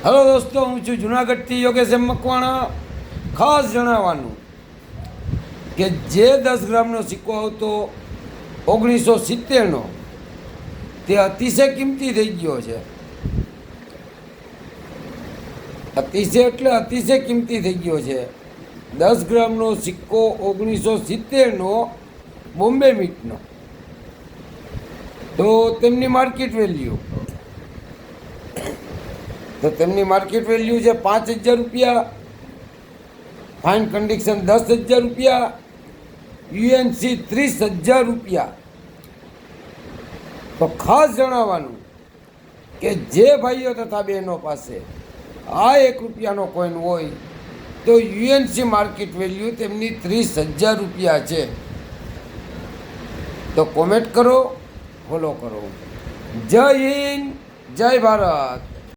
Hello દોસ્તો, હું છું જુનાગઢથી યોગેશ એમ મકવાણા. ખાસ જણાવવાનું કે જે 10 ગ્રામનો સિક્કો આવતો 1970નો તે અતિશય કિંમતી થઈ ગયો છે. અતિશય એટલે અતિશય કિંમતી થઈ ગયો છે. 10 ગ્રામનો સિક્કો 1970નો બોમ્બે મિન્ટનો, તો તેમની માર્કેટ વેલ્યુ છે 5,000 રૂપિયા, ફાઇન કન્ડિશન 10,000 રૂપિયા, યુએનસી 30,000 રૂપિયા. તો ખાસ જણાવવાનું કે જે ભાઈઓ તથા બહેનો પાસે આ 1 રૂપિયાનો કોઈન હોય તો યુએનસી માર્કેટ વેલ્યુ તેમની 30,000 રૂપિયા છે. તો કોમેન્ટ કરો, ફોલો કરો. જય હિન્દ, જય ભારત.